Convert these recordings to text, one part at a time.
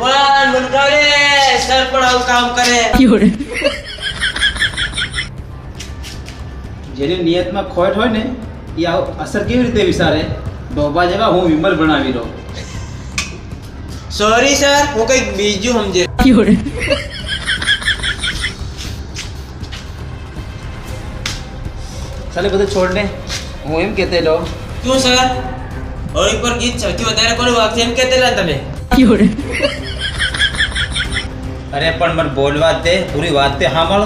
ભગવાન મને ઉઠાવે સર પણ આવું કામ કરે જેની નિયતમાં ખોટ હોય ને એ આવું અસર કેવી રીતે વિચારે ડોબા જેવા હું વિમલ બનાવી દઉં. સોરી સર હું કંઈક બીજું સમજે ચાલે બધું છોડ ને હું એમ કહેતેલો શું સર હોળી પર ગીત સૌથી વધારે કોનું વાગશે એમ કહેતેલા તમે અરે પણ મને બોલવા દે પૂરી વાત તે સાંભળ.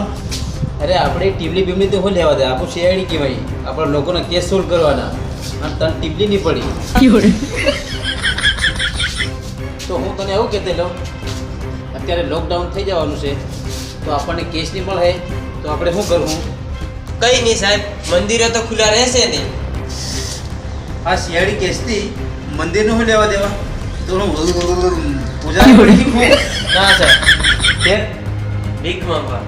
અરે આપણે ટીબલી બીમલી તો હું લેવા દે આપણું શેરડી કહેવાય આપણા લોકોના કેસ સોલ્વ કરવાના અને તને ટીબલી નહીં પડી તો હું તને એવું કહેતેલો અત્યારે લોકડાઉન થઈ જવાનું છે તો આપણને કેસ નહીં મળે તો આપણે શું કરવું? કઈ નહીં સાહેબ મંદિરો તો ખુલ્લા રહેશે ને. આ શિયાળી કેસથી મંદિરનું શું લેવા દેવા તો હું પૂજા ના સર ફેર ભીખ માંગવા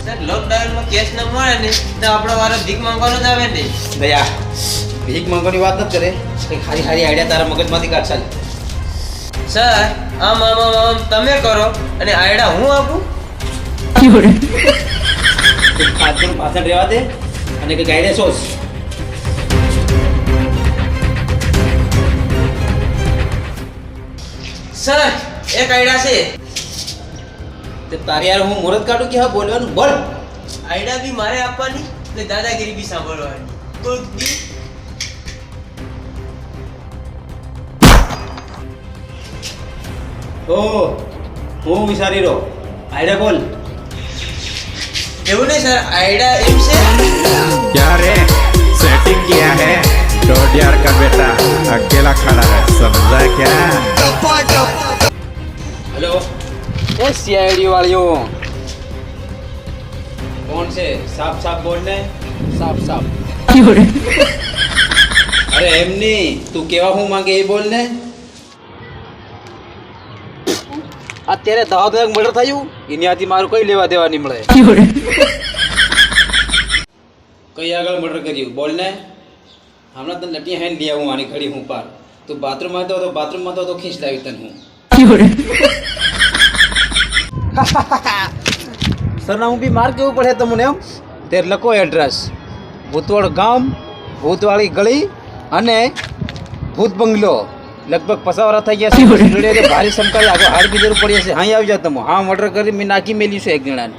સર લોકડાઉનમાં કેસ ન મળે ને તો આપણો વારો ભીખ માંગવાનો જ આવે ને. દયા ભીખ માંગવાની વાત નથી કરે કંઈ ખારી ખારી આઈડિયા તારા મગજમાંથી કાઢ ચાલ. સર આમ આમ આમ આમ તમે કરો અને આયડા હું આપું. પાછળ રહેવા દે અને કંઈક આઈડિયા સોચ. સર એક આયડા છે. તે તારે યાર હું મુહૂર્ત કાઢું કે હા બોલવાનું બોલ. આયડા બી મારે આપવાની ને દાદાગીરી બી સાંભળવાની. કોઈ બી ઓ હું વિચારી રહ્યો આઈડિયા બોલ. એવું નહીં સર આયડા એમ છે क्या रे सेटिंग किया है डॉट यार का बेटा अकेला खड़ा है समझा क्या હેલો એ સીઆઈડી વાળીઓ કોણ છે? સાફ સાફ બોલ ને સાફ સાફ. અરે એમ નહીં તું કેવા હું માંગે એ બોલ ને. અત્યારે દાવ દાવ મર્ડર થયું એનાથી મારું કઈ લેવા દેવા નહીં મળે. કઈ આગળ મર્ડર કર્યું બોલ ને. હમણાં તને લટી હેન્ડ લઈ આવું આની ઘડી હું પાર. તું બાથરૂમમાં હતો તો બાથરૂમમાં તો ખીચ લાવી તને હું. સરનામું બી માર કેવું પડે તમને એમ તે લખો એડ્રેસ ભૂતવાડ ગામ ભૂતવાળી ગળી અને ભૂત બંગલો. લગભગ 50 વર્ષ થઈ ગયા છે ભારે સમકાળી આગળ હાડ બી જરૂર પડી હશે. હા આવી જાવ તમે. હા મર્ડર કરી મેં નાખી મેલ્યું છે એક જણાને.